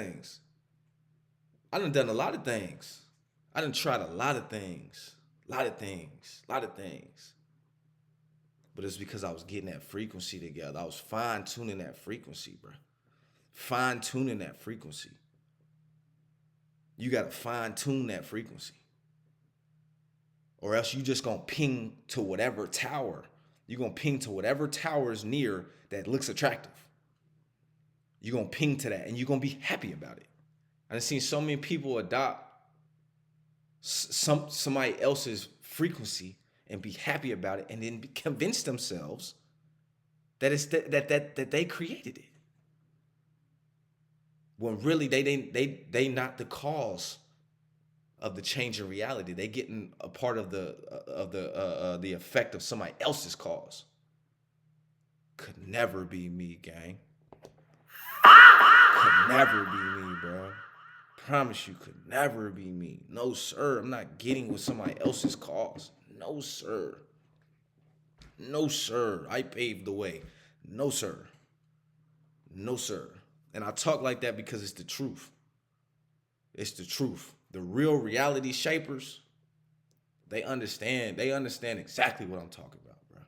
things. I done a lot of things. I done tried a lot of things. A lot of things. But it's because I was getting that frequency together. I was fine tuning that frequency, bro. Fine tuning that frequency. You gotta fine tune that frequency. Or else you just gonna ping to whatever tower. You're gonna ping to whatever tower is near that looks attractive. You're gonna ping to that and you're gonna be happy about it. I've seen so many people adopt somebody else's frequency and be happy about it, and then convince themselves that it's that they created it. When really they not the cause of the change in reality. They getting a part of the effect of somebody else's cause. Could never be me, gang. Could never be me, bro. Promise you, could never be me. No, sir. I'm not getting with somebody else's cause. No, sir. No, sir. I paved the way. No, sir. No, sir. And I talk like that because it's the truth. It's the truth. The real reality shapers, they understand. They understand exactly what I'm talking about, bro.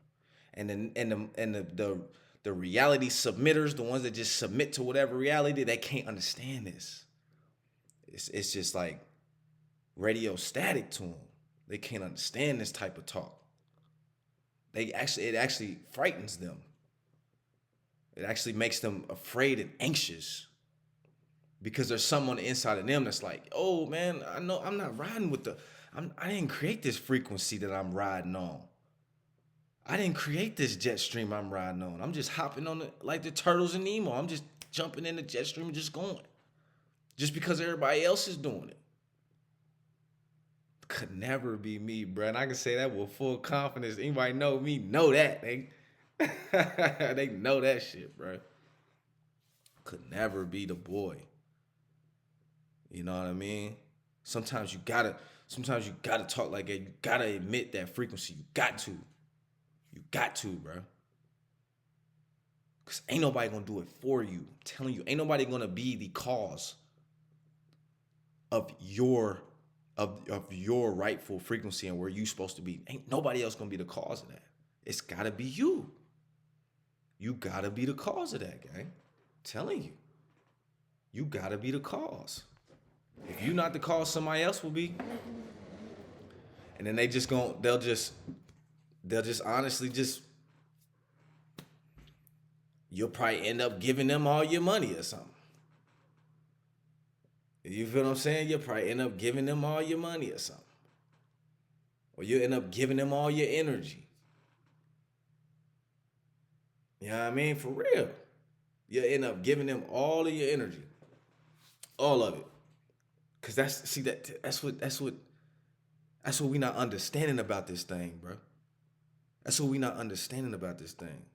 And the reality submitters, the ones that just submit to whatever reality, they can't understand this. It's just like radio static to them. They can't understand this type of talk. It actually frightens them. It actually makes them afraid and anxious because there's something on the inside of them that's like, oh man, I know I'm not riding with I didn't create this frequency that I'm riding on. I didn't create this jet stream I'm riding on. I'm just hopping on it like the turtles in Nemo. I'm just jumping in the jet stream and just going. Just because everybody else is doing it. Could never be me, bro. And I can say that with full confidence. Anybody know me, know that. They know that shit, bro. Could never be the boy. You know what I mean? Sometimes you gotta talk like that. You gotta admit that frequency. You got to. You got to, bro. Cause ain't nobody gonna do it for you. I'm telling you, ain't nobody gonna be the cause of your rightful frequency and where you supposed to be. Ain't nobody else gonna be the cause of that. It's gotta be you. You gotta be the cause of that, gang. I'm telling you. You gotta be the cause. If you're not the cause, somebody else will be. And then they'll just honestly you'll probably end up giving them all your money or something. You feel what I'm saying? You'll probably end up giving them all your money or something. Or you'll end up giving them all your energy. You know what I mean? For real. You'll end up giving them all of your energy. All of it. Cause that's what we not understanding about this thing, bro. That's what we not understanding about this thing.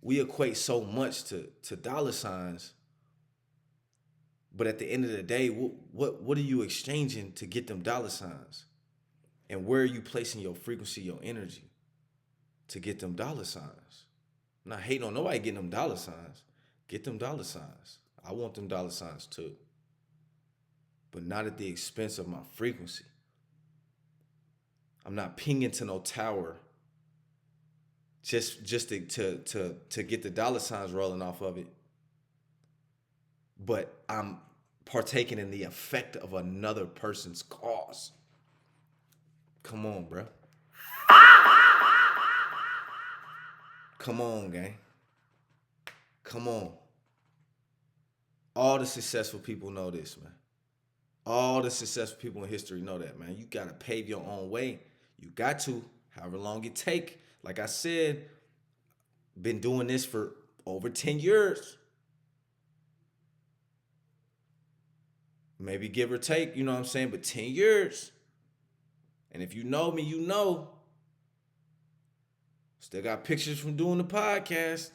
We equate so much to dollar signs, but at the end of the day, what are you exchanging to get them dollar signs? And where are you placing your frequency, your energy to get them dollar signs? I'm not hating on nobody getting them dollar signs. Get them dollar signs. I want them dollar signs too. But not at the expense of my frequency. I'm not pinging to no tower just to get the dollar signs rolling off of it. But I'm partaking in the effect of another person's cause. Come on, bro. Come on, gang. Come on. All the successful people know this, man. All the successful people in history know that, man. You gotta pave your own way. You got to, however long it take. Like I said, been doing this for over 10 years. Maybe give or take, you know what I'm saying? But 10 years. And if you know me, you know. Still got pictures from doing the podcast.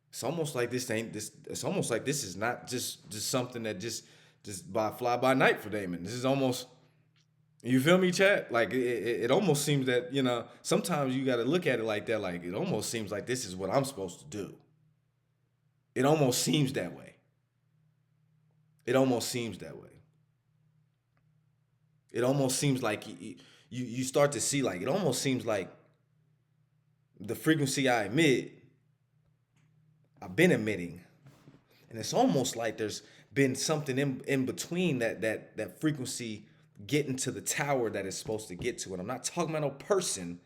It's almost like this ain't this. It's almost like this is not just something that just by fly by night for Damon. This is almost, you feel me, chat? Like it almost seems that, you know, sometimes you got to look at it like that. Like it almost seems like this is what I'm supposed to do. It almost seems that way. It almost seems that way. It almost seems like you start to see, like, it almost seems like the frequency I emit, I've been emitting. And it's almost like there's been something in between that frequency getting to the tower that it's supposed to get to. And I'm not talking about no person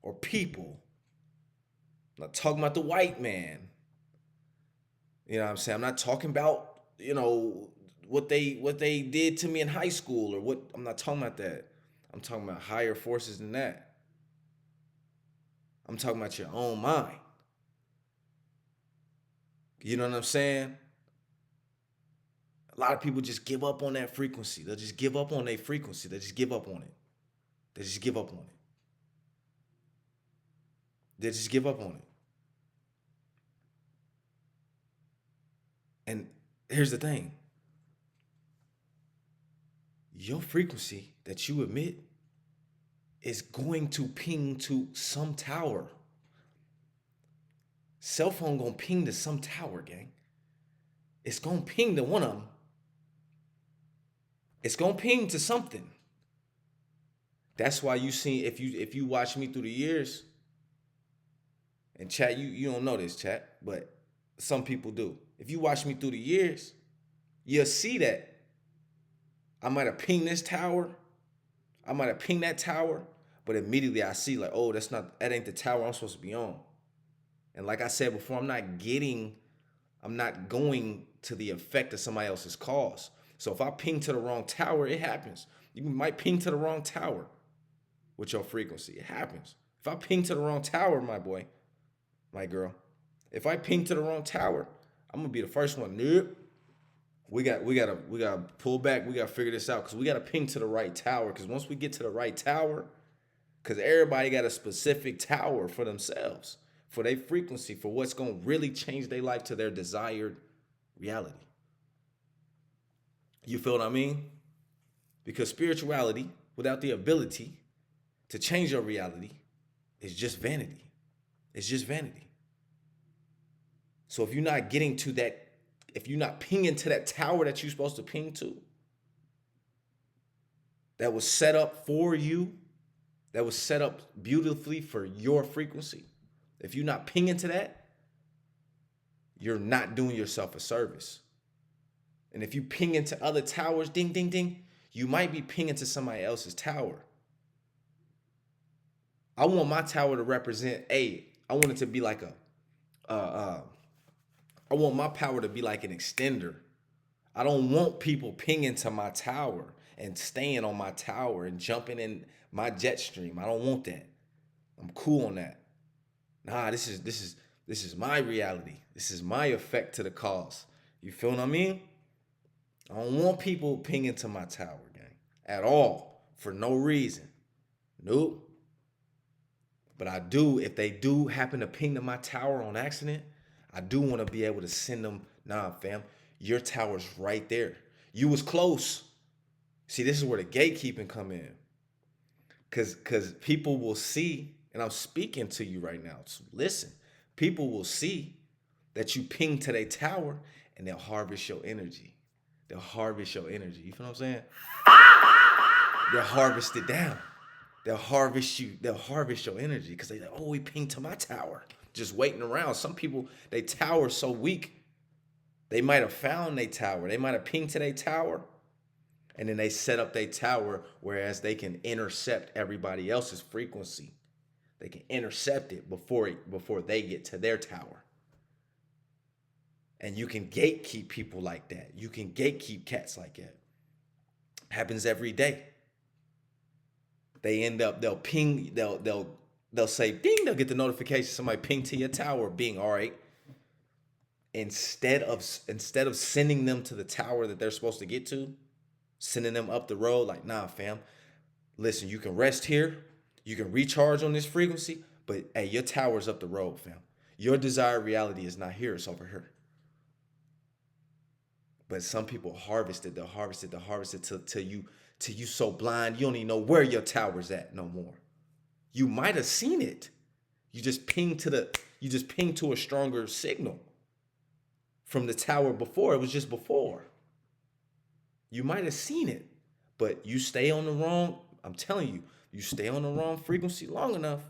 or people. I'm not talking about the white man. You know what I'm saying? I'm not talking about, what they did to me in high school, or what. I'm not talking about that. I'm talking about higher forces than that. I'm talking about your own mind. You know what I'm saying? A lot of people just give up on that frequency. They'll just give up on their frequency. They just give up on it. They just give up on it. They just give up on it. And here's the thing. Your frequency that you emit is going to ping to some tower. Cell phone gonna ping to some tower, gang. It's gonna ping to one of them. It's gonna ping to something. That's why you see, if you watch me through the years, and chat, you don't know this, chat, but some people do. If you watch me through the years, you'll see that I might have pinged this tower, I might have pinged that tower, but immediately I see, like, oh, that ain't the tower I'm supposed to be on. And like I said before, I'm not going to the effect of somebody else's cause. So if I ping to the wrong tower, it happens. You might ping to the wrong tower with your frequency. It happens. If I ping to the wrong tower, my boy, my girl, if I ping to the wrong tower, I'm gonna be the first one. Nope. We gotta pull back. We gotta figure this out, because we gotta ping to the right tower. Because once we get to the right tower, because everybody got a specific tower for themselves, for their frequency, for what's gonna really change their life to their desired reality. You feel what I mean? Because spirituality, without the ability to change your reality, is just vanity. It's just vanity. So if you're not getting to that, if you're not pinging to that tower that you're supposed to ping to, that was set up for you, that was set up beautifully for your frequency, if you're not pinging to that, you're not doing yourself a service. And if you ping into other towers, ding, ding, ding, you might be pinging to somebody else's tower. I want my tower to represent, I want it to be like I want my power to be like an extender. I don't want people pinging to my tower and staying on my tower and jumping in my jet stream. I don't want that. I'm cool on that. Nah, this is my reality. This is my effect to the cause. You feel what I mean? I don't want people pinging to my tower, gang, at all, for no reason. Nope. But I do, if they do happen to ping to my tower on accident, I do want to be able to send them, nah, fam, your tower's right there. You was close. See, this is where the gatekeeping come in. Cause people will see, and I'm speaking to you right now, so listen, people will see that you ping to their tower, and they'll harvest your energy. They'll harvest your energy. You feel what I'm saying? They'll harvest it down. They'll harvest you. They'll harvest your energy, because they like, oh, we pinged to my tower. Just waiting around. Some people, they tower so weak, they might have found their tower. They might have pinged to their tower, and then they set up their tower, whereas they can intercept everybody else's frequency. They can intercept it before they get to their tower. And you can gatekeep people like that. You can gatekeep cats like that. Happens every day. They end up, they'll ping, they'll say ding, they'll get the notification, somebody ping to your tower, being all right. Instead of sending them to the tower that they're supposed to get to, sending them up the road, like, nah, fam, listen, you can rest here, you can recharge on this frequency, but hey, your tower's up the road, fam. Your desired reality is not here, it's over here. But some people harvest it, they'll harvest it till you so blind, you don't even know where your tower's at no more. You might have seen it. You just ping to a stronger signal from the tower before. It was just before. You might have seen it, but you stay on the wrong, I'm telling you, you stay on the wrong frequency long enough.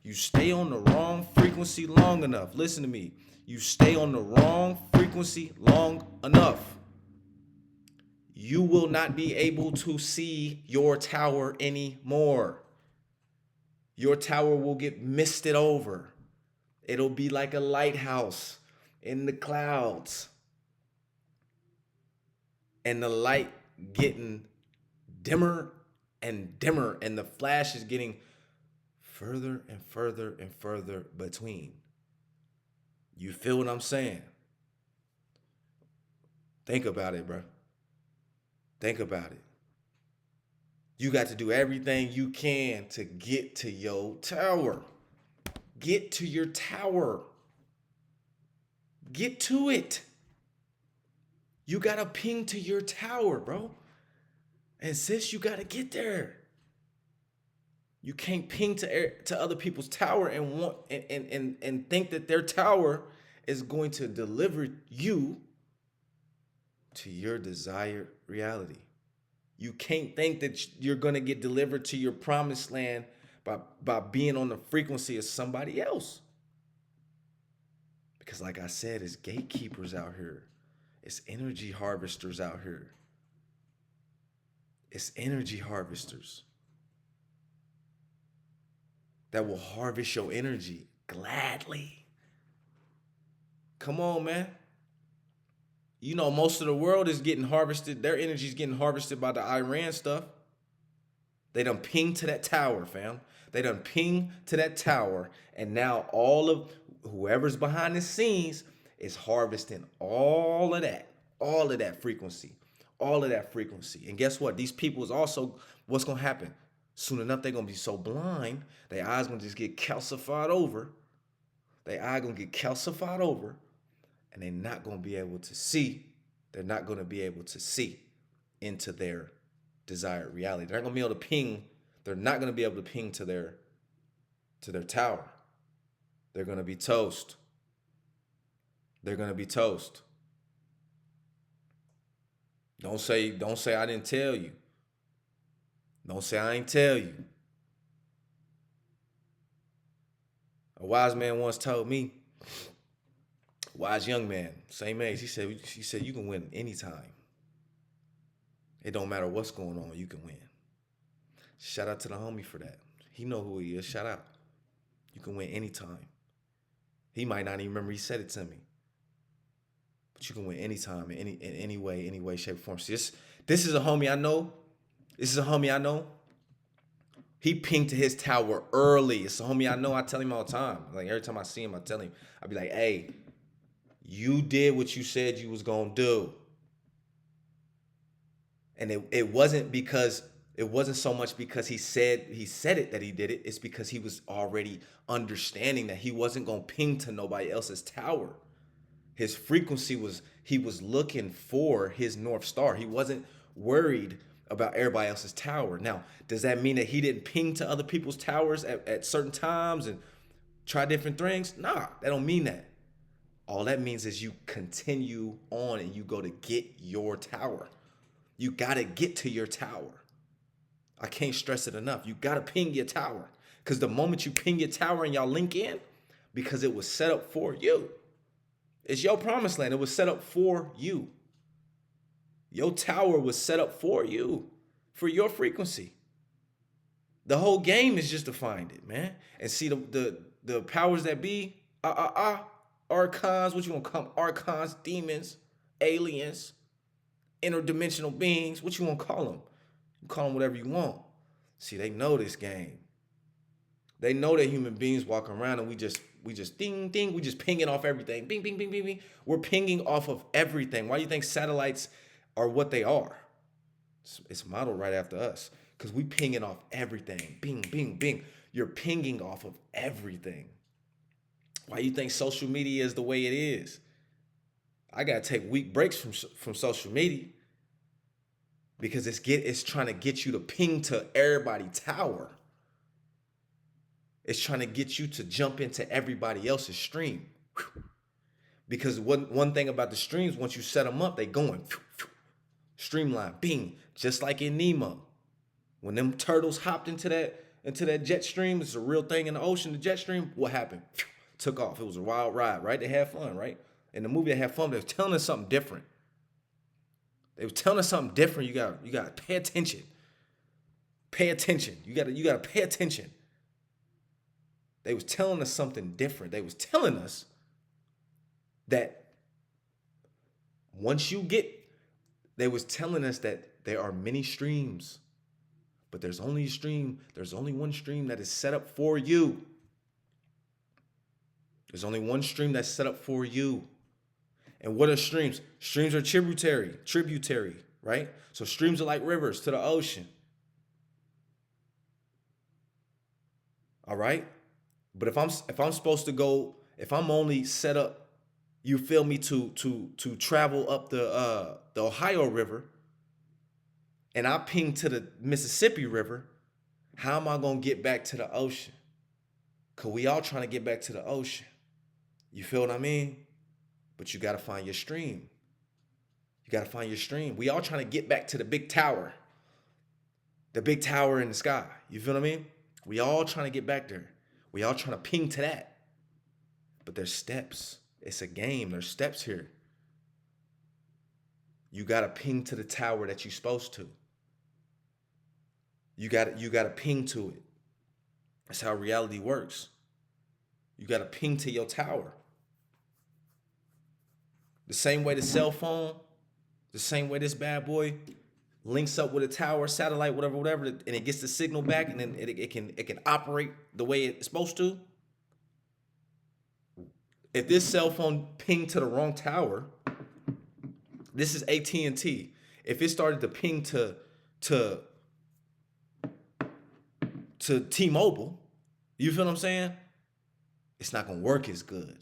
You stay on the wrong frequency long enough. Listen to me. You stay on the wrong frequency long enough. You will not be able to see your tower anymore. Your tower will get misted over. It'll be like a lighthouse in the clouds. And the light getting dimmer and dimmer, and the flash is getting further and further and further between. You feel what I'm saying? Think about it, bro. Think about it. You got to do everything you can to get to your tower. Get to your tower. Get to it. You got to ping to your tower, bro. And sis, you got to get there. You can't ping to other people's tower and want and think that their tower is going to deliver you to your desired reality. You can't think that you're going to get delivered to your promised land by being on the frequency of somebody else. Because like I said, it's gatekeepers out here. It's energy harvesters out here. It's energy harvesters that will harvest your energy gladly. Come on, man. You know, most of the world is getting harvested. Their energy is getting harvested by the Iran stuff. They done ping to that tower, fam. They done ping to that tower. And now all of whoever's behind the scenes is harvesting all of that frequency. All of that frequency. And guess what? These people is also, what's going to happen? Soon enough, they're going to be so blind, their eyes going to just get calcified over. Their eye going to get calcified over. And they're not going to be able to see. They're not going to be able to see into their desired reality. They're not going to be able to ping. They're not going to be able to ping to their tower. They're going to be toast. They're going to be toast. Don't say I didn't tell you. Don't say I ain't tell you. A wise man once told me, wise young man, same age, he said you can win anytime. It don't matter what's going on, you can win. Shout out to the homie for that. He know who he is. Shout out. You can win anytime. He might not even remember he said it to me. But you can win anytime, in any way, shape, or form. See, this is a homie I know. This is a homie I know. He pinged to his tower early. It's a homie I know. I tell him all the time. Like every time I see him, I tell him, I be like, hey, you did what you said you was gonna do. And it wasn't so much because he said it that he did it. It's because he was already understanding that he wasn't gonna ping to nobody else's tower. His frequency was, he was looking for his North Star. He wasn't worried about everybody else's tower. Now, does that mean that he didn't ping to other people's towers at certain times and try different things? Nah, that don't mean that. All that means is you continue on and you go to get your tower. You gotta get to your tower. I can't stress it enough. You gotta ping your tower. Because the moment you ping your tower and y'all link in, because it was set up for you. It's your promised land. It was set up for you. Your tower was set up for you, for your frequency. The whole game is just to find it, man. And see the powers that be, archons, what you want to call them? Archons, demons, aliens, interdimensional beings, what you want to call them? You call them whatever you want. See, they know this game. They know that human beings walk around and we just ding, ding, we just pinging off everything. Bing, bing, bing, bing, bing. We're pinging off of everything. Why do you think satellites are what they are? It's modeled right after us because we pinging off everything. Bing, bing, bing. You're pinging off of everything. Why do you think social media is the way it is? I gotta take week breaks from social media because it's trying to get you to ping to everybody's tower. It's trying to get you to jump into everybody else's stream. Because one thing about the streams, once you set them up, they going. Streamline, bing, just like in Nemo. When them turtles hopped into that jet stream, it's a real thing in the ocean, the jet stream, what happened? Took off. It was a wild ride, right? They had fun, right? In the movie, they had fun. They were telling us something different. They were telling us something different. You gotta pay attention. Pay attention. You gotta pay attention. They was telling us something different. They was telling us that they was telling us that there are many streams, but there's only one stream that is set up for you. There's only one stream that's set up for you. And what are streams? Streams are tributary, right? So streams are like rivers to the ocean. All right? But if I'm supposed to go, if I'm only set up, you feel me, to travel up the Ohio River, and I ping to the Mississippi River, how am I gonna get back to the ocean? Cause we all trying to get back to the ocean. You feel what I mean? But you gotta find your stream. You gotta find your stream. We all trying to get back to the big tower. The big tower in the sky. You feel what I mean? We all trying to get back there. We all trying to ping to that. But there's steps. It's a game. There's steps here. You gotta ping to the tower that you're supposed to. You gotta ping to it. That's how reality works. You gotta ping to your tower. The same way the cell phone, the same way this bad boy links up with a tower, satellite, whatever, and it gets the signal back, and then it can operate the way it's supposed to. If this cell phone pinged to the wrong tower, this is AT&T. If it started to ping to T-Mobile, you feel what I'm saying? It's not gonna work as good.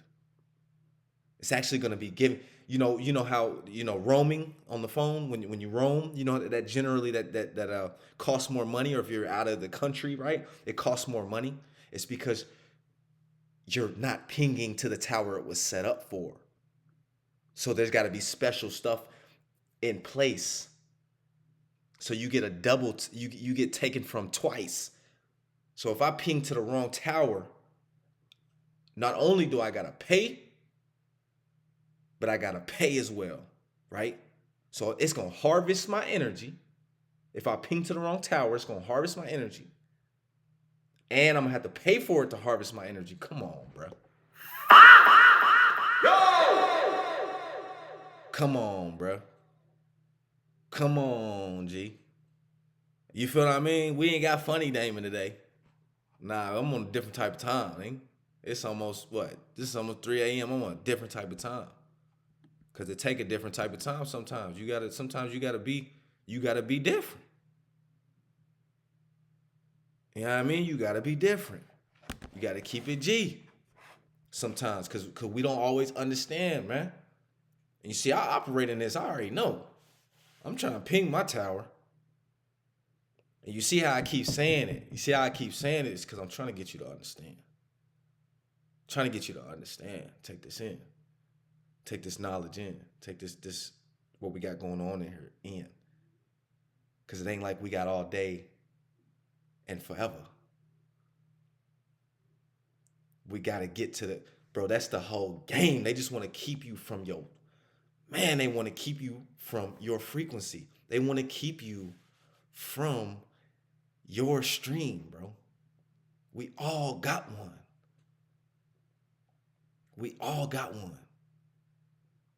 It's actually gonna be giving. You know how roaming on the phone, when you roam, that generally that costs more money, or if you're out of the country, right, it costs more money. It's because you're not pinging to the tower it was set up for. So there's got to be special stuff in place. So you get you get taken from twice. So if I ping to the wrong tower, not only do I gotta pay, but I gotta pay as well, right? So it's gonna harvest my energy. If I ping to the wrong tower, it's gonna harvest my energy. And I'm gonna have to pay for it to harvest my energy. Come on, bro. Come on, bro. Come on, G. You feel what I mean? We ain't got funny naming today. Nah, I'm on a different type of time, man. It's almost This is almost 3 a.m. I'm on a different type of time. Cause it take a different type of time sometimes. Sometimes you gotta be different. You know what I mean? You gotta be different. You gotta keep it G sometimes, cause we don't always understand, man. And you see, I operate in this, I already know. I'm trying to ping my tower. And you see how I keep saying it. You see how I keep saying it? It's because I'm trying to get you to understand. Trying to get you to understand. Take this in. Take this knowledge in. Take this what we got going on in here in. Because it ain't like we got all day and forever. We got to get to the... Bro, that's the whole game. They just want to keep you from your... Man, they want to keep you from your frequency. They want to keep you from your stream, bro. We all got one. We all got one.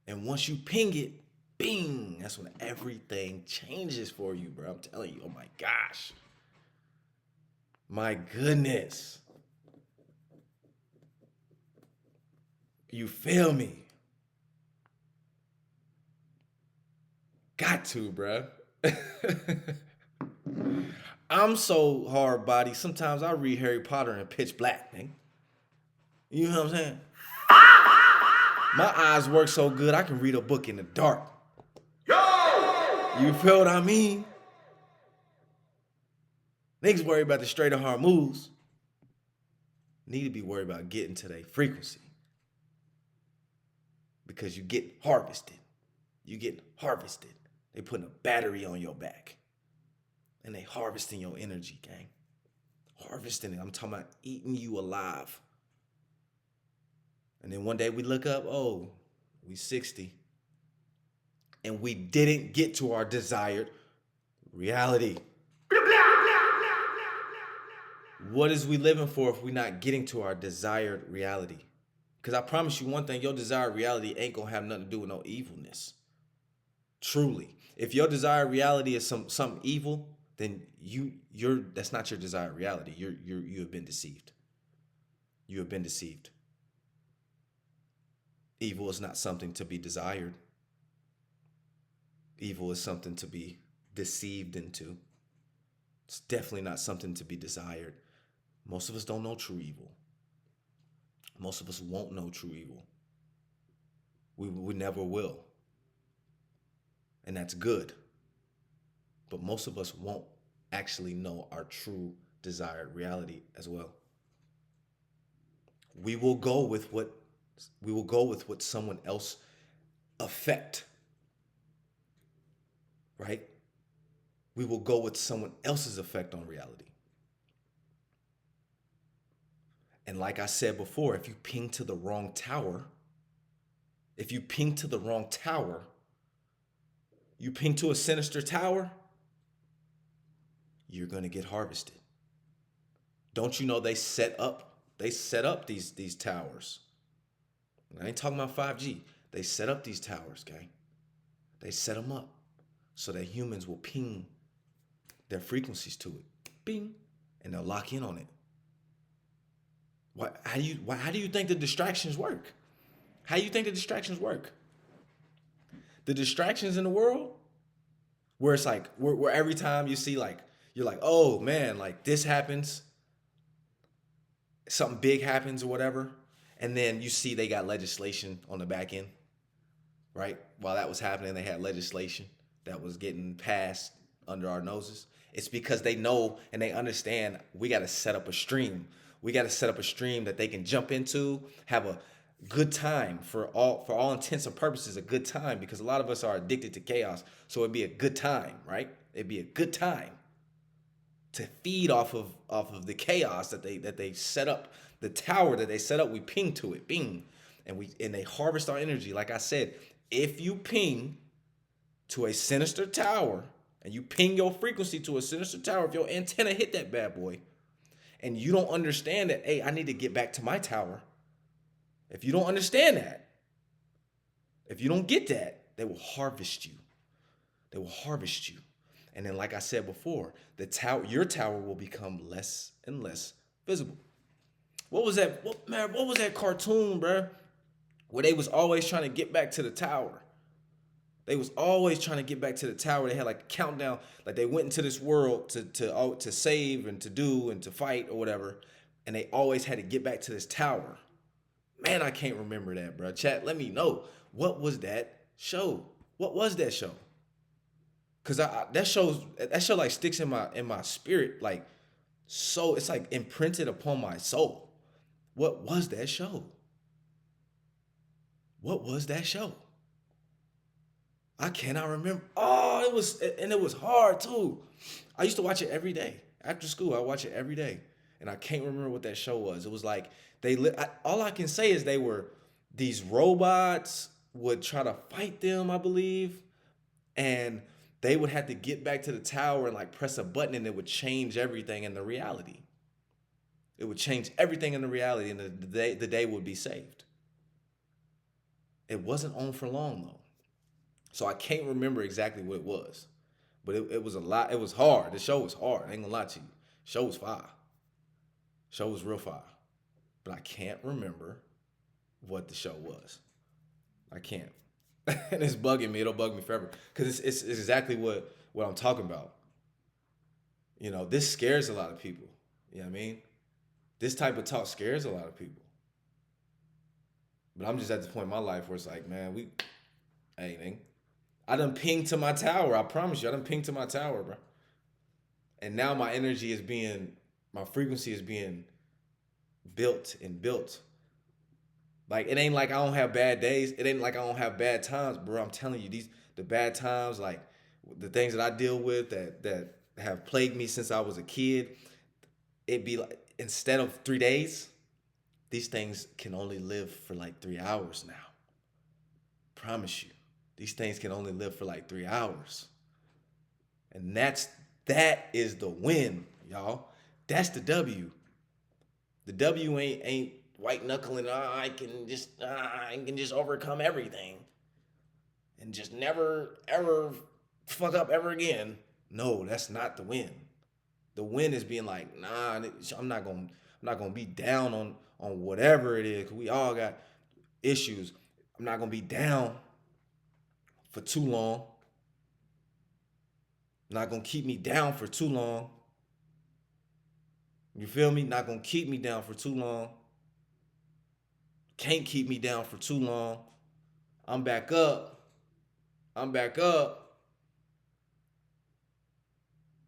And once you ping it, bing, that's when everything changes for you, bro. I'm telling you, oh my gosh. My goodness. You feel me? Got to, bro. I'm so hard body. Sometimes I read Harry Potter in pitch black, man. You know what I'm saying? My eyes work so good, I can read a book in the dark. You feel what I mean? Niggas worry about the straight and hard moves. Need to be worried about getting to their frequency. Because you get harvested. You get harvested. They putting a battery on your back. And they harvesting your energy, gang. Harvesting it. I'm talking about eating you alive. And then one day we look up, oh, we 60. And we didn't get to our desired reality. What is we living for if we're not getting to our desired reality? Because I promise you one thing, your desired reality ain't gonna have nothing to do with no evilness. Truly. If your desired reality is something evil, then you're that's not your desired reality. You have been deceived. You have been deceived. Evil is not something to be desired. Evil is something to be deceived into. It's definitely not something to be desired. Most of us don't know true evil. Most of us won't know true evil. We never will. And that's good. But most of us won't actually know our true desired reality as well. We will go with what someone else affect. Right? We will go with someone else's effect on reality. And like I said before, if you ping to the wrong tower, you ping to a sinister tower, you're going to get harvested. Don't you know they set up these towers. I ain't talking about 5G. They set up these towers, gang. They set them up so that humans will ping their frequencies to it. Bing. And they'll lock in on it. How do you think the distractions work? How do you think the distractions work? The distractions in the world, where it's like, where every time you see like, you're like, oh man, like this happens, something big happens or whatever, and then you see they got legislation on the back end, right? While that was happening, they had legislation that was getting passed under our noses. It's because they know and they understand we got to set up a stream. We got to set up a stream that they can jump into, have a good time for all intents and purposes, a good time, because a lot of us are addicted to chaos. So it'd be a good time, right? It'd be a good time to feed off of the chaos that they set up, the tower that they set up. We ping to it, bing, and they harvest our energy. Like I said, if you ping to a sinister tower and you ping your frequency to a sinister tower, if your antenna hit that bad boy, and you don't understand that, hey, I need to get back to my tower. If you don't understand that, if you don't get that, they will harvest you. They will harvest you. And then, like I said before, your tower will become less and less visible. What was that? What was that cartoon, bro? Where they was always trying to get back to the tower. They was always trying to get back to the tower. They had like a countdown, like they went into this world to save and to do and to fight or whatever, and they always had to get back to this tower. Man, I can't remember that, bro. Chat, let me know. What was that show? What was that show? Cause that show like sticks in my spirit, like, so it's like imprinted upon my soul. What was that show? What was that show? I cannot remember. Oh, it was hard too. I used to watch it every day. After school, I watch it every day. And I can't remember what that show was. It was like all I can say is these robots would try to fight them, I believe. And they would have to get back to the tower and like press a button, and it would change everything in the reality. It would change everything in the reality, and the day would be saved. It wasn't on for long though. So I can't remember exactly what it was. But it was a lot. It was hard. The show was hard. I ain't gonna lie to you. Show was fire. Show was real fire. But I can't remember what the show was. I can't. And it's bugging me. It'll bug me forever. Because it's exactly what I'm talking about. You know, this scares a lot of people. You know what I mean? This type of talk scares a lot of people. But I'm just at this point in my life where it's like, man, hey, I done pinged to my tower. I promise you, I done pinged to my tower, bro. And now my energy my frequency is being built and built. Like, it ain't like I don't have bad days. It ain't like I don't have bad times, bro. I'm telling you, the bad times, like, the things that I deal with that have plagued me since I was a kid, it'd be like instead of 3 days, these things can only live for like 3 hours now. Promise you. These things can only live for like 3 hours. And that is the win, y'all. That's the W. The W ain't white knuckling. I can just overcome everything and just never ever fuck up ever again. No, that's not the win. The win is being like, nah, I'm not gonna be down on whatever it is. 'Cause we all got issues. I'm not gonna be down for too long. Not gonna keep me down for too long. You feel me? Not gonna keep me down for too long. Can't keep me down for too long. I'm back up. I'm back up.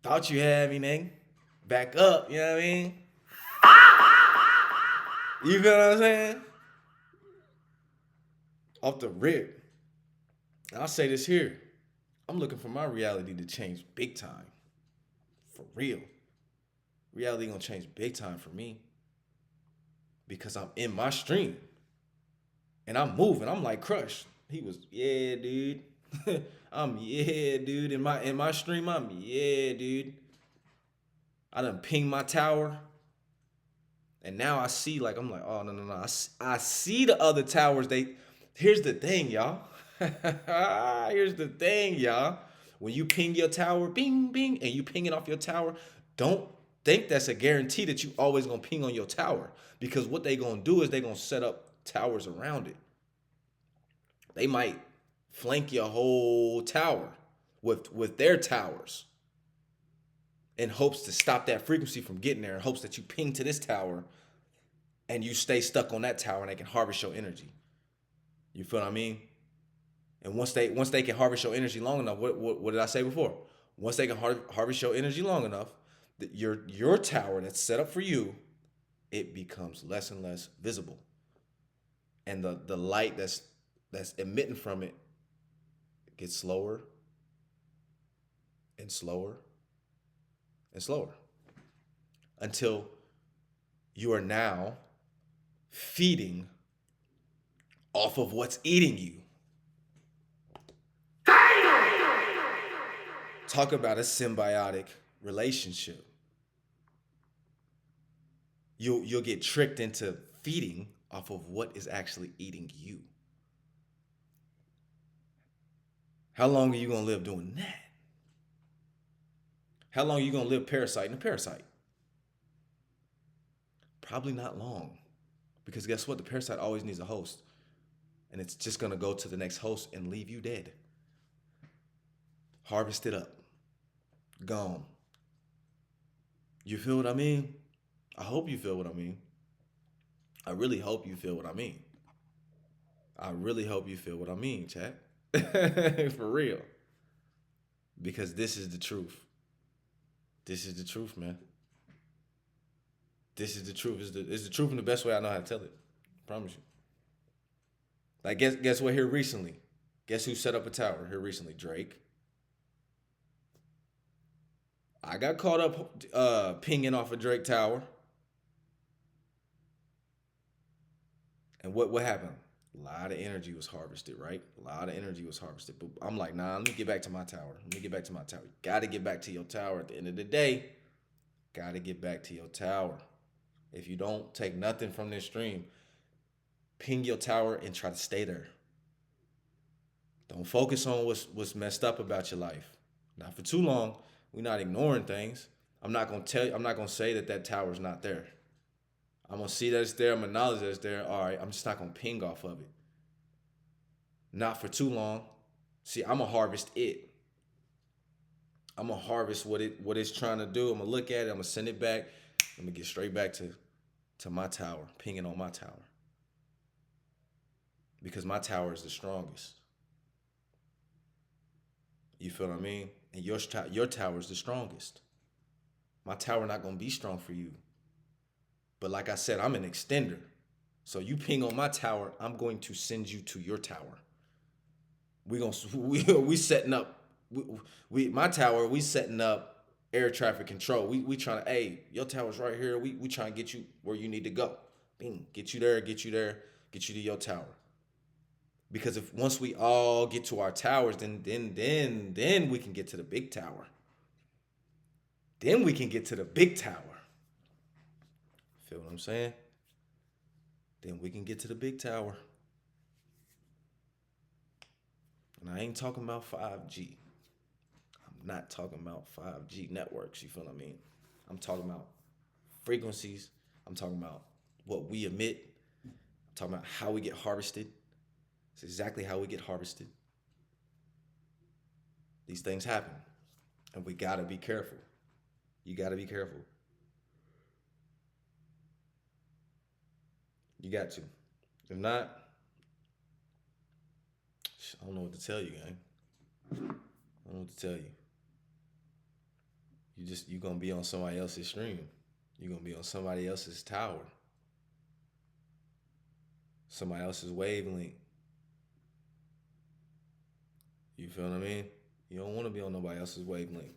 Thought you had me, nigga. Back up, you know what I mean? You feel what I'm saying? Off the rip. And I'll say this here. I'm looking for my reality to change big time. For real. Reality gonna change big time for me. Because I'm in my stream. And I'm moving. I'm like Crush. He was, yeah, dude. Yeah, dude. In my stream, yeah, dude. I done pinged my tower. And now I see, like, I'm like, oh, no. I see the other towers. Here's the thing, y'all. Here's the thing, y'all. When you ping your tower, bing, bing, and you ping it off your tower, don't think that's a guarantee that you always gonna ping on your tower. Because what they gonna do is they gonna set up towers around it. They might flank your whole tower with their towers in hopes to stop that frequency from getting there, in hopes that you ping to this tower and you stay stuck on that tower and they can harvest your energy. You feel what I mean? And once they can harvest your energy long enough, what did I say before? Once they can harvest your energy long enough, that your tower that's set up for you, it becomes less and less visible. And the light that's emitting from it gets slower and slower and slower until you are now feeding off of what's eating you. Talk about a symbiotic relationship. You'll get tricked into feeding off of what is actually eating you. How long are you gonna live doing that? How long are you gonna live parasiting a parasite? Probably not long. Because guess what? The parasite always needs a host. And it's just gonna go to the next host and leave you dead. Harvest it up. Gone. You feel what I mean? I hope you feel what I mean. I really hope you feel what I mean. I really hope you feel what I mean, chat. For real. Because this is the truth. This is the truth, man. This is the truth. It's the truth in the best way I know how to tell it. I promise you. Like, guess what here recently? Guess who set up a tower here recently? Drake. I got caught up pinging off a Drake tower. And what happened? A lot of energy was harvested, right? A lot of energy was harvested. But I'm like, nah, let me get back to my tower. Got to get back to your tower at the end of the day. Got to get back to your tower. If you don't take nothing from this stream, ping your tower and try to stay there. Don't focus on what's messed up about your life. Not for too long. We're not ignoring things. I'm not gonna say that tower's not there. I'm gonna see that it's there. I'm gonna acknowledge that it's there. All right, I'm just not gonna ping off of it. Not for too long. See, I'm gonna harvest it. I'm gonna harvest what it's trying to do. I'm gonna look at it. I'm gonna send it back. I'm gonna get straight back to my tower, pinging on my tower, because my tower is the strongest. You feel what I mean? And your tower is the strongest. My tower not gonna be strong for you. But like I said, I'm an extender. So you ping on my tower, I'm going to send you to your tower. We setting up we, my tower, we setting up air traffic control. We trying to, hey, your tower's right here. We trying to get you where you need to go. Bing, get you there, get you there, get you to your tower. Because if once we all get to our towers, then we can get to the big tower. Then we can get to the big tower. Feel what I'm saying? Then we can get to the big tower. And I ain't talking about 5G. I'm not talking about 5G networks, you feel what I mean? I'm talking about frequencies. I'm talking about what we emit. I'm talking about how we get harvested. It's exactly how we get harvested. These things happen. And we gotta be careful. You gotta be careful. You got to. If not, I don't know what to tell you, gang. I don't know what to tell you. You gonna be on somebody else's stream. You're gonna be on somebody else's tower. Somebody else's wavelength. You feel what I mean? You don't want to be on nobody else's wavelength.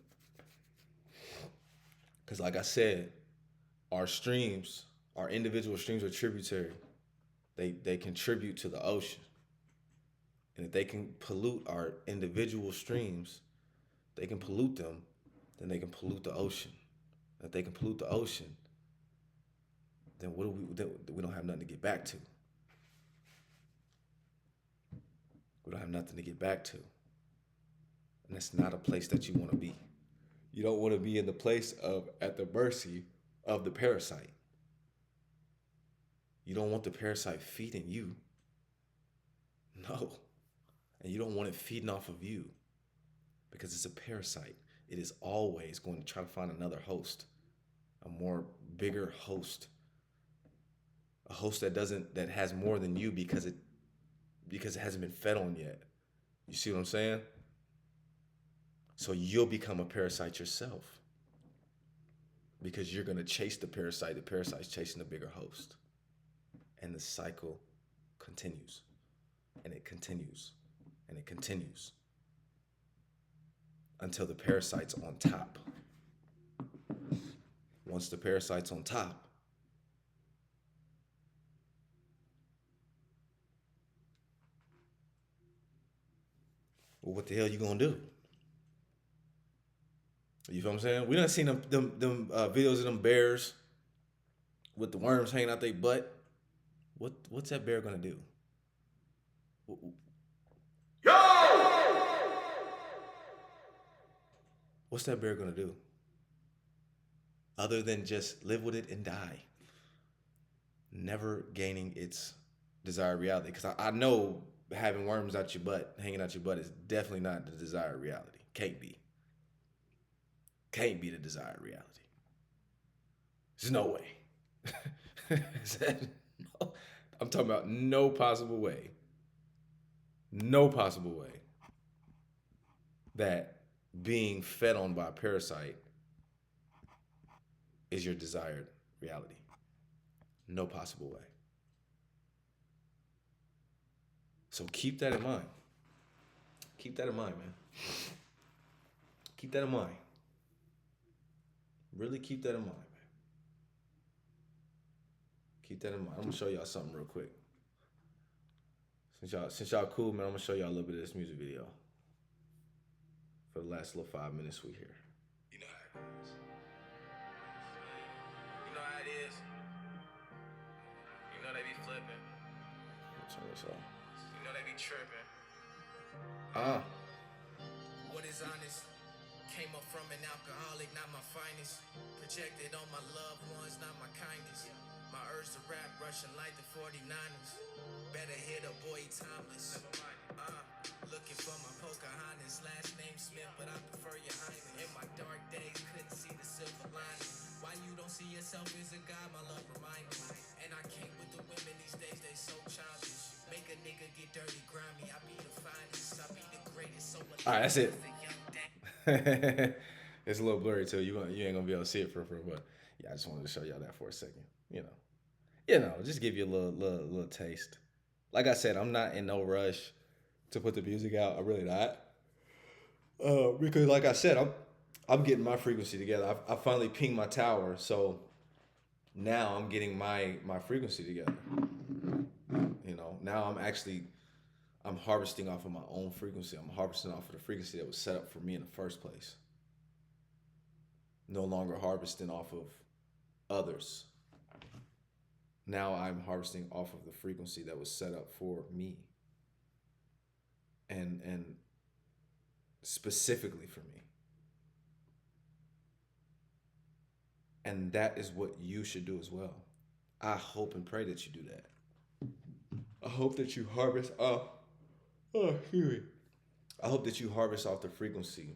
Because like I said, our streams, our individual streams are tributary. They contribute to the ocean. And if they can pollute our individual streams, they can pollute them, then they can pollute the ocean. If they can pollute the ocean, then we don't have nothing to get back to. We don't have nothing to get back to. And that's not a place that you want to be. You don't want to be in the place of at the mercy of the parasite. You don't want the parasite feeding you. No. And you don't want it feeding off of you because it's a parasite. It is always going to try to find another host, a more bigger host, a host that has more than you because it hasn't been fed on yet. You see what I'm saying? So you'll become a parasite yourself because you're going to chase the parasite. The parasite's chasing the bigger host. And the cycle continues. And it continues. And it continues. Until the parasite's on top. Once the parasite's on top, well, what the hell you gonna do? You feel what I'm saying? We done seen them videos of them bears with the worms hanging out their butt. What's that bear gonna do? Yo! What's that bear gonna do? Other than just live with it and die. Never gaining its desired reality. Because I know having worms out your butt, hanging out your butt, is definitely not the desired reality. Can't be. Can't be the desired reality. There's no way. No. I'm talking about no possible way. No possible way that being fed on by a parasite is your desired reality. No possible way. So keep that in mind. Keep that in mind, man. Keep that in mind. Really keep that in mind, man. Keep that in mind. I'm gonna show y'all something real quick. Since y'all cool, man, I'm gonna show y'all a little bit of this music video for the last little 5 minutes we here. You know how it is. You know how it is. You know they be flipping. Turn this off. You know they be tripping. What is honest? Came up from an alcoholic, not my finest. Projected on my loved ones, not my kindness. My urge to rap, rushing like the 49ers. Better hit a boy timeless. Looking for my Pocahontas, last name Smith, but I prefer your Hyman. In my dark days, couldn't see the silver lining. Why you don't see yourself as a god, my love remind me. And I can't with the women these days, they so childish. Make a nigga get dirty, grimy. I be the finest, I be the greatest. So all right, that's it. It's a little blurry too. You ain't gonna be able to see it for but yeah, I just wanted to show y'all that for a second. Just give you a little taste. Like I said, I'm not in no rush to put the music out. I'm really not. Because like I said, I'm getting my frequency together. I finally pinged my tower, so now I'm getting my frequency together. Now I'm harvesting off of my own frequency. I'm harvesting off of the frequency that was set up for me in the first place. No longer harvesting off of others. Now I'm harvesting off of the frequency that was set up for me and specifically for me. And that is what you should do as well. I hope and pray that you do that. I hope that you harvest off. Oh, excuse me. I hope that you harvest off the frequency,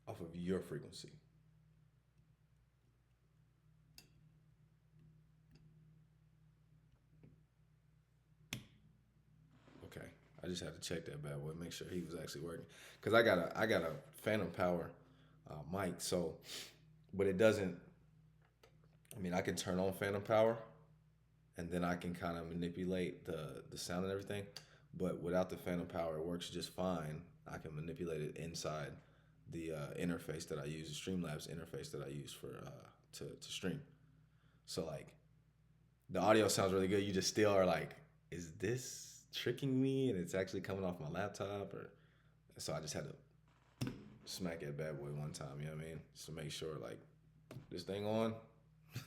off of your frequency. Okay, I just had to check that bad boy, make sure he was actually working, because I got a Phantom Power mic. So, but it doesn't. I mean, I can turn on Phantom Power, and then I can kind of manipulate the sound and everything. But without the Phantom Power, it works just fine. I can manipulate it inside the interface that I use, the Streamlabs interface that I use for to stream. So like the audio sounds really good. You just still are like, is this tricking me? And it's actually coming off my laptop, or so I just had to smack that bad boy one time. You know what I mean? Just to make sure like this thing on,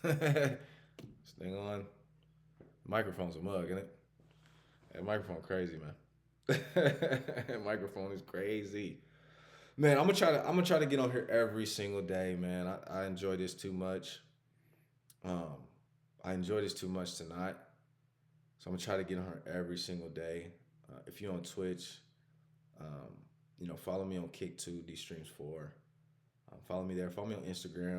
this thing on. Microphone's a mug, isn't it? That microphone crazy, man. That microphone is crazy. Man, I'm gonna try to get on here every single day, man. I enjoy this too much. Um, I enjoy this too much tonight. So I'm gonna try to get on her every single day. If you're on Twitch, um, follow me on Kick2 D Streams 4. Follow me there. Follow me on Instagram.